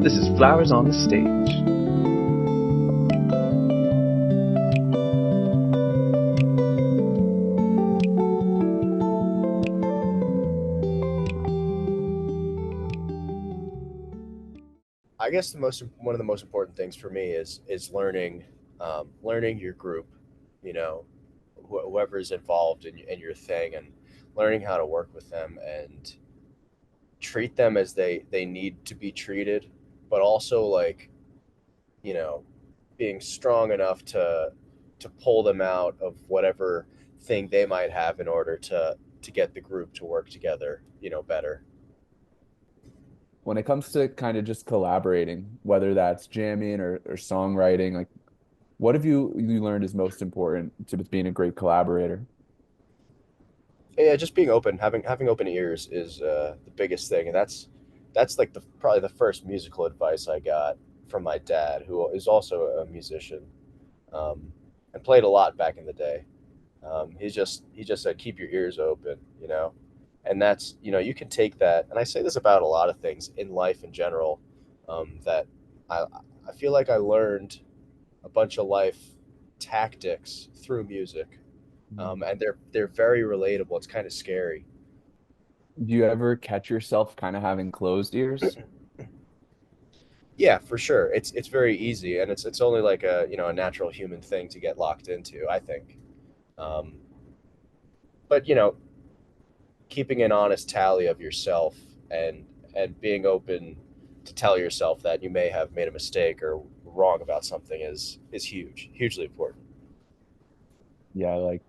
This is Flowers on the Stage. I guess one of the most important things for me is learning learning your group, you know, whoever's involved in your thing, and learning how to work with them and treat them as they need to be treated, but also like, you know, being strong enough to pull them out of whatever thing they might have in order to get the group to work together, better. When it comes to kind of just collaborating, whether that's jamming or songwriting, like what have you learned is most important to being a great collaborator? Yeah, just being open, having open ears is the biggest thing, and that's like the probably the first musical advice I got from my dad, who is also a musician, and played a lot back in the day. He just said keep your ears open, and that's, you can take that, and I say this about a lot of things in life in general, that I I feel like I learned a bunch of life tactics through music, Mm. and they're very relatable. It's kind of scary. Do you ever catch yourself kind of having closed ears? Yeah, for sure. It's very easy, and it's only like a natural human thing to get locked into, I think. Um, but keeping an honest tally of yourself, and being open to tell yourself that you may have made a mistake or wrong about something is hugely important. Yeah, like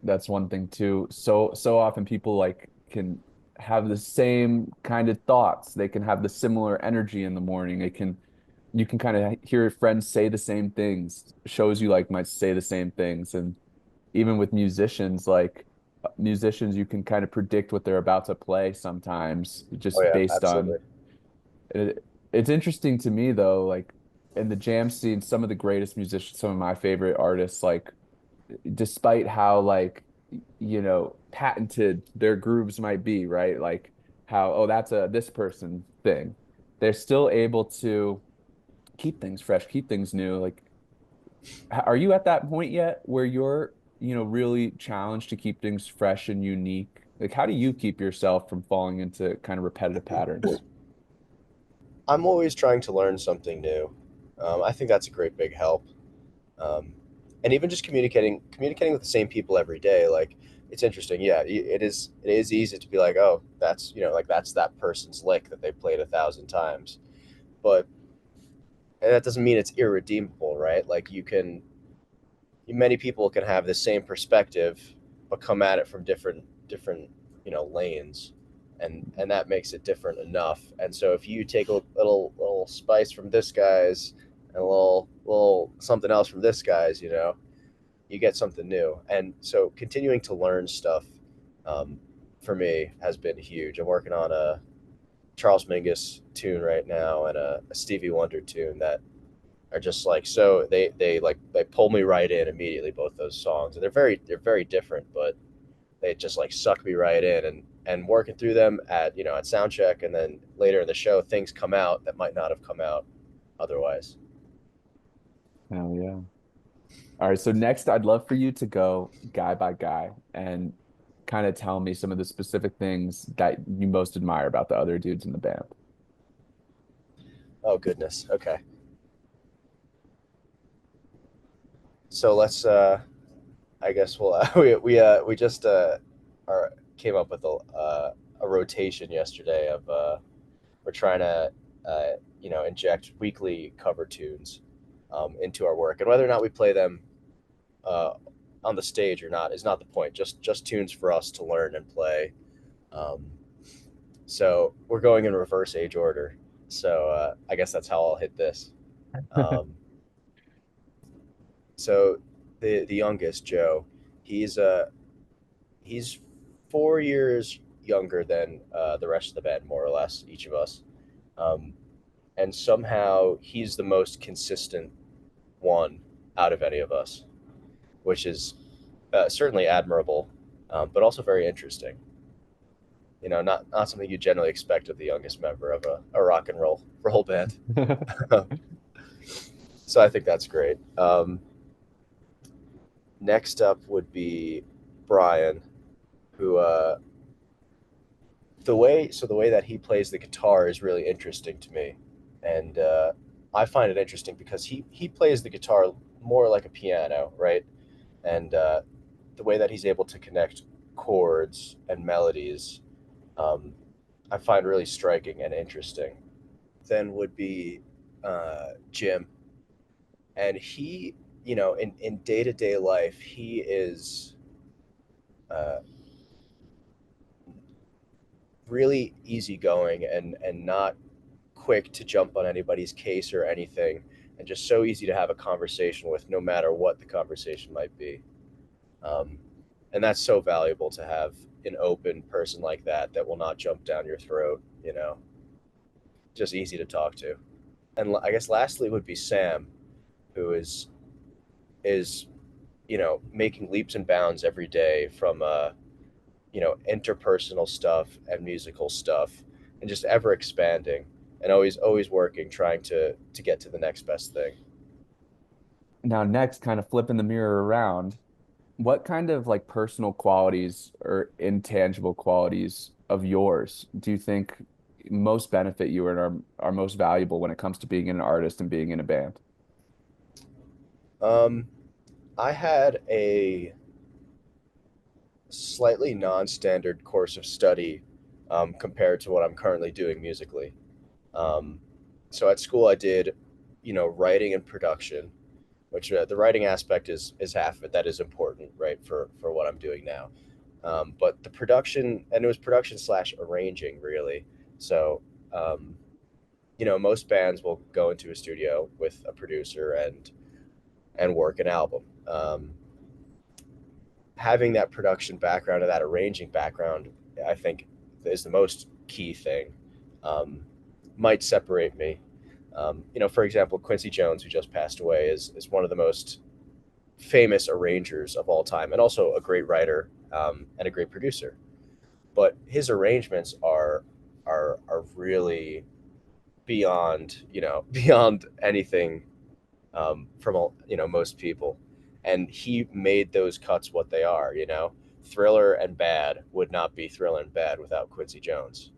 that's one thing too. So often people like can have the same kind of thoughts. They can have the similar energy in the morning. You can kind of hear friends say the same things. Shows you like might say the same things. And even with musicians, like musicians, you can kind of predict what they're about to play sometimes Oh just yeah, based on absolutely. it. It's interesting to me though, like in the jam scene, some of the greatest musicians, some of my favorite artists, like despite how like patented their grooves might be, right? Like how, oh, that's a this person thing. They're still able to keep things fresh, keep things new. Like, are you at that point yet where you're, really challenged to keep things fresh and unique? Like, how do you keep yourself from falling into kind of repetitive patterns? I'm always trying to learn something new. I think that's a great big help. um, and even just communicating with the same people every day, like, it's interesting. Yeah, it is easy to be like, oh, that's, like, that's that person's lick that they played 1,000 times, but that doesn't mean it's irredeemable, right? Like, many people can have the same perspective but come at it from different lanes, and that makes it different enough. And so if you take a little spice from this guy's and a little something else from this guy's, you get something new. And so continuing to learn stuff, um, for me, has been huge. I'm working on a Charles Mingus tune right now, and a Stevie Wonder tune that are just like, so they pull me right in immediately, both those songs, and they're very different, but they just like suck me right in. And working through them at sound check, and then later in the show, things come out that might not have come out otherwise. Hell yeah. All right, so next I'd love for you to go guy by guy and kind of tell me some of the specific things that you most admire about the other dudes in the band. Oh goodness. Okay, so let's I guess we'll we just are came up with a rotation yesterday of we're trying to inject weekly cover tunes into our work, and whether or not we play them uh, on the stage or not is not the point. Just tunes for us to learn and play. Um, so we're going in reverse age order. So I guess that's how I'll hit this. Um, so the youngest, Joe, he's he's 4 years younger than the rest of the band, more or less, each of us. Um, and somehow he's the most consistent one out of any of us, which is certainly admirable, but also very interesting. Not something you generally expect of the youngest member of a rock and roll band. So I think that's great. Next up would be Brian, who the way that he plays the guitar is really interesting to me, and I find it interesting because he plays the guitar more like a piano, right? And the way that he's able to connect chords and melodies, um, I find really striking and interesting. Then would be Jim, and he, in day to day life, he is uh, really easygoing and not quick to jump on anybody's case or anything, and just so easy to have a conversation with, no matter what the conversation might be. Um, and that's so valuable to have an open person like that will not jump down your throat. Just easy to talk to. And I guess lastly would be Sam, who is making leaps and bounds every day from interpersonal stuff and musical stuff, and just ever expanding and always working, trying to get to the next best thing. Now, next, kind of flipping the mirror around, what kind of like personal qualities or intangible qualities of yours do you think most benefit you and are most valuable when it comes to being an artist and being in a band? um I had a slightly non-standard course of study, compared to what I'm currently doing musically. um, so at school I did writing and production, which the writing aspect is half of it. That is important, right, for what I'm doing now. But the production, and it was production slash arranging, really. So, most bands will go into a studio with a producer and work an album. Having that production background and that arranging background, I think, is the most key thing. Um, might separate me. For example, Quincy Jones, who just passed away, is one of the most famous arrangers of all time, and also a great writer, and a great producer. But his arrangements are really beyond beyond anything, from most people, and he made those cuts what they are. Thriller and Bad would not be Thriller and Bad without Quincy Jones.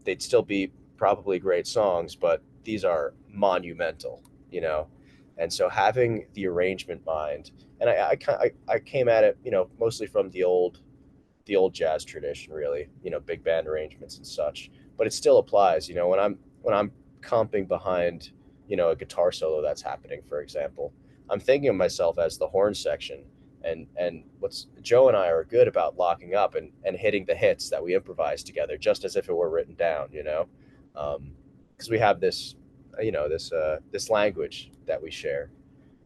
They'd still be probably great songs, but these are monumental, you know. And so having the arrangement mind, and I came at it, mostly from the old jazz tradition, really, big band arrangements and such. But it still applies, when I'm comping behind, a guitar solo that's happening, for example. I'm thinking of myself as the horn section, and what's Joe and I are good about locking up and hitting the hits that we improvise together, just as if it were written down, because we have this, this language that we share,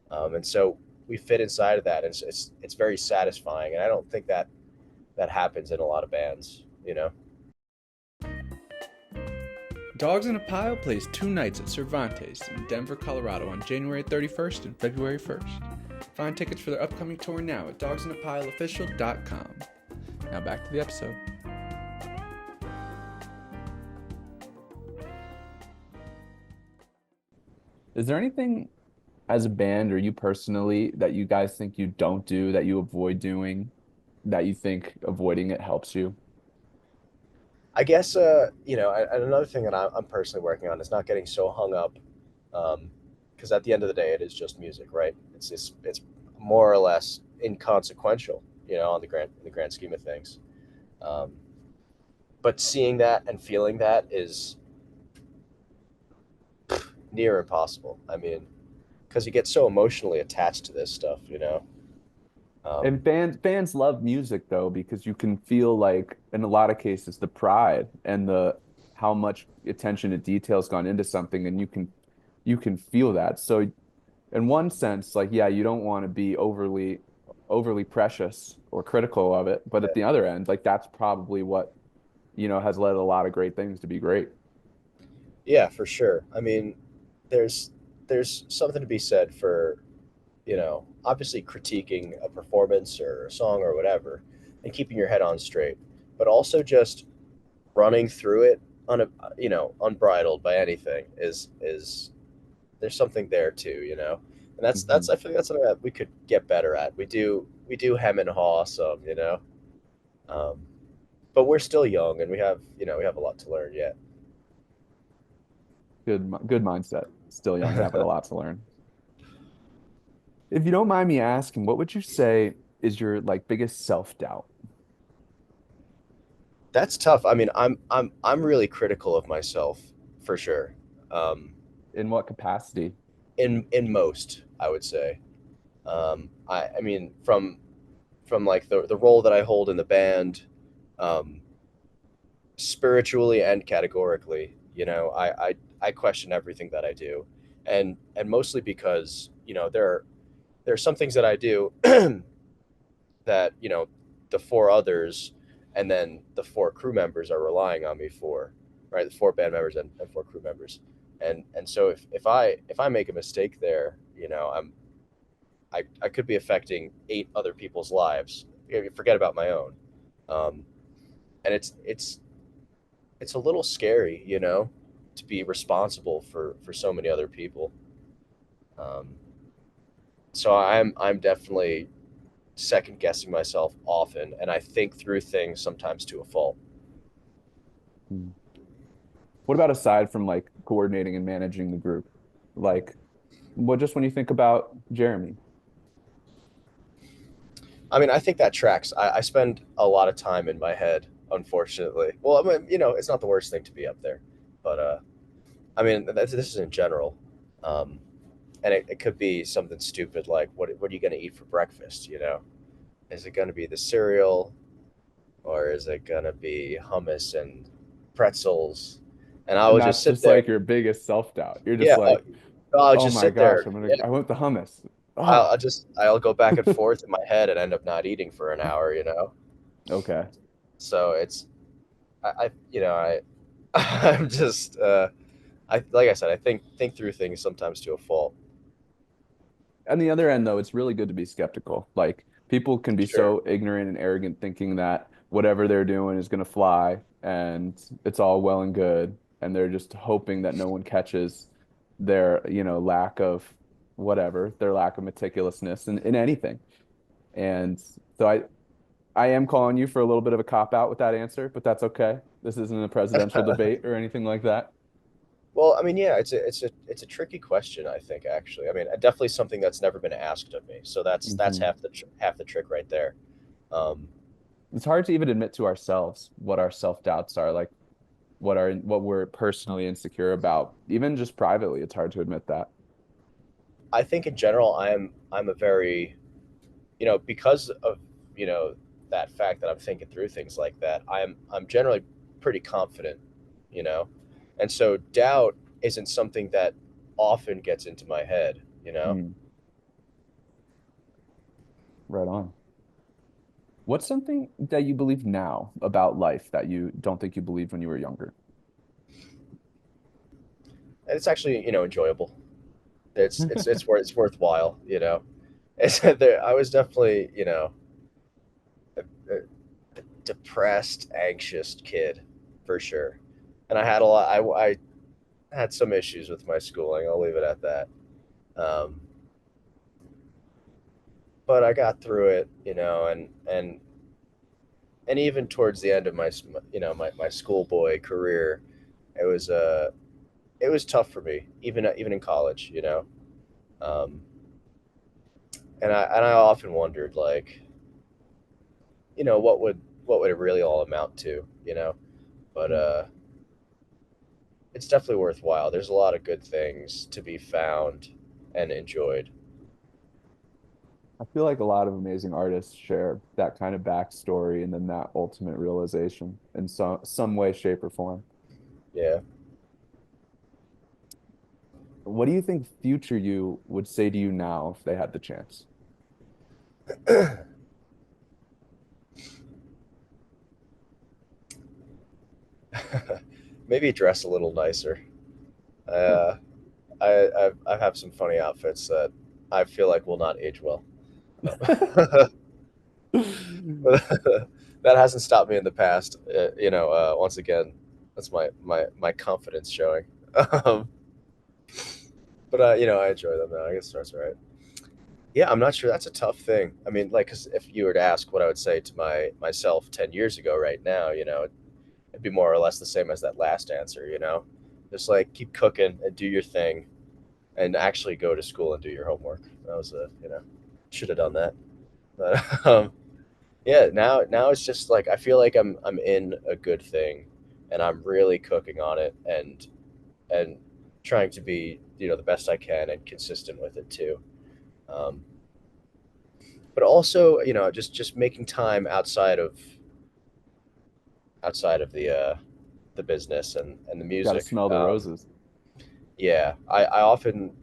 and so we fit inside of that, and it's very satisfying, and I don't think that happens in a lot of bands. Dogs in a Pile plays 2 nights at Cervantes in Denver, Colorado on January 31st and February 1st. Find tickets for their upcoming tour now at dogsinapile.official.com. Now back to the episode. Is there anything as a band or you personally that you guys think you don't do, that you avoid doing, that you think avoiding it helps you? I guess, and another thing that I'm personally working on is not getting so hung up, because at the end of the day, it is just music, right? It's more or less inconsequential, on the grand scheme of things. Um, but seeing that and feeling that is near impossible. I mean, because you get so emotionally attached to this stuff. Um, And fans love music though, because you can feel like in a lot of cases the pride and the how much attention to detail's gone into something, and you can feel that. So in one sense, like yeah, you don't want to be overly precious or critical of it, but at the other end, like that's probably what, has led a lot of great things to be great. yeah, for sure. I mean, there's there's something to be said for, obviously critiquing a performance or a song or whatever, and keeping your head on straight, but also just running through it unbridled by anything is there's something there too, and that's Hmm. I feel like that's something that we could get better at. We do hem and haw some, um, but we're still young and we have a lot to learn yet. Good mindset. Still young and having a lot to learn. If you don't mind me asking, what would you say is your like biggest self-doubt? That's tough. I mean, I'm really critical of myself for sure. Um, In what capacity? in most, I would say. I mean, from like the role that I hold in the band, um, spiritually and categorically, I question everything that I do, and mostly because there are some things that I do that the four others and then the four crew members are relying on me for, right? The four band members and four crew members, and so if I make a mistake there, I could be affecting eight other people's lives. Forget about my own, um, and it's a little scary, to be responsible for so many other people. Um, so I'm definitely second guessing myself often, and I think through things sometimes to a fault. Hmm. What about aside from like coordinating and managing the group? Like, what just when you think about Jeremy? I mean, I think that tracks. I spend a lot of time in my head, unfortunately. Well, I mean, it's not the worst thing to be up there, but I mean, this is in general. Um, and it could be something stupid like what are you going to eat for breakfast? Is it going to be the cereal, or is it going to be hummus and pretzels? And I And will just that's sit just there. like your biggest self-doubt. You're just Yeah, like, I'll oh just my sit gosh, there. I'm gonna Yeah, I want the hummus. I'll, Oh, I'll just I'll go back and forth in my head and end up not eating for an hour. okay. So it's I I'm just I like I said, I think through things sometimes to a fault. On the other end, though, it's really good to be skeptical. Like people can be Sure. so ignorant and arrogant thinking that whatever they're doing is gonna fly and it's all well and good, and they're just hoping that no one catches their, lack of whatever, their lack of meticulousness in anything. And so I am calling you for a little bit of a cop out with that answer, but that's okay. This isn't a presidential debate or anything like that. Well, I mean, yeah, it's a tricky question, I think, actually. I mean, definitely something that's never been asked of me. So that's Hmm. half the trick right there. Um, It's hard to even admit to ourselves what our self-doubts are, like what we're personally insecure about. Even just privately, it's hard to admit that. I think in general, I'm a very because of you know that fact that I'm thinking through things like that. I'm generally pretty confident, you know, and so doubt isn't something that often gets into my head. Mm, right on. What's something that you believe now about life that you don't think you believed when you were younger? And it's actually enjoyable. It's worthwhile. I was definitely a depressed, anxious kid for sure, and I had a lot. I had some issues with my schooling. I'll leave it at that. Um, but I got through it, and even towards the end of my schoolboy career, it was it was tough for me, even in college. Um, and I often wondered, like, what would it really all amount to. But it's definitely worthwhile. There's a lot of good things to be found and enjoyed. I feel like a lot of amazing artists share that kind of backstory and then that ultimate realization in some way, shape, or form. Yeah. What do you think future you would say to you now if they had the chance? Maybe dress a little nicer. Uh, I have some funny outfits that I feel like will not age well. Um, that hasn't stopped me in the past. Once again, that's my confidence showing. Um, but I enjoy them now. I guess that's right. Yeah, I'm not sure. That's a tough thing. I mean, like, 'cause if you were to ask what I would say to myself 10 years ago, right now, it'd be more or less the same as that last answer. Just like keep cooking and do your thing, and actually go to school and do your homework. That was should have done that. But yeah, now it's just like I feel like I'm in a good thing, and I'm really cooking on it, and trying to be the best I can and consistent with it too. Um, but also just making time outside of the business and the Got to music. smell the roses. Yeah, I often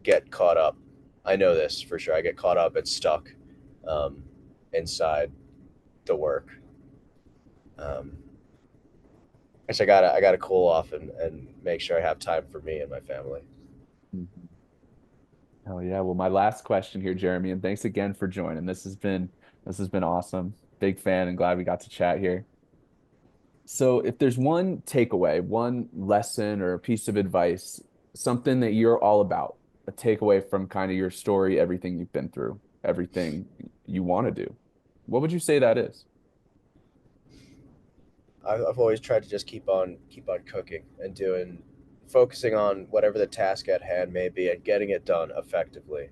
get caught up. I know this for sure. I get caught up and stuck um, inside the work. Um, which I gotta cool off and make sure I have time for me and my family. Mhm. Hell yeah. Well, my last question here, Jeremy, and thanks again for joining. This has been awesome. Big fan and glad we got to chat here. So, if there's one takeaway, one lesson or a piece of advice, something that you're all about, a takeaway from kind of your story, everything you've been through, everything you want to do, what would you say that is? I've always tried to just keep on cooking and focusing on whatever the task at hand may be and getting it done effectively.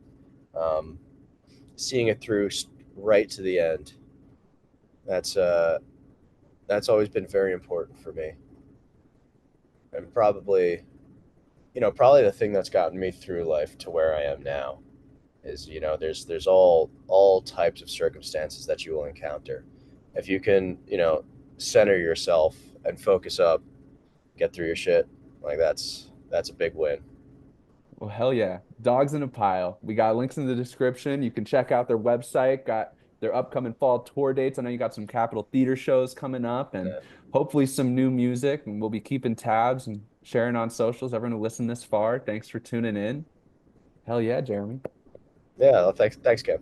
Um, Seeing it through right to the end. That's uh that's always been very important for me, and probably the thing that's gotten me through life to where I am now is there's all types of circumstances that you will encounter. If you can center yourself and focus up, get through your shit, like that's a big win. Well, hell yeah. Dogs in a Pile. We got links in the description. You can check out their website, got their upcoming fall tour dates. I know you got some Capitol Theater shows coming up and Yeah, hopefully some new music. And we'll be keeping tabs and sharing on socials. Everyone who listened this far, thanks for tuning in. Hell yeah, Jeremy. yeah. Well, thanks, Kev.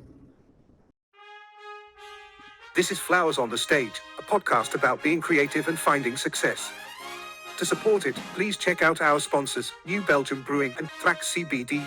This is Flowers on the Stage, a podcast about being creative and finding success. To support it, please check out our sponsors, New Belgium Brewing and Thrax CBD.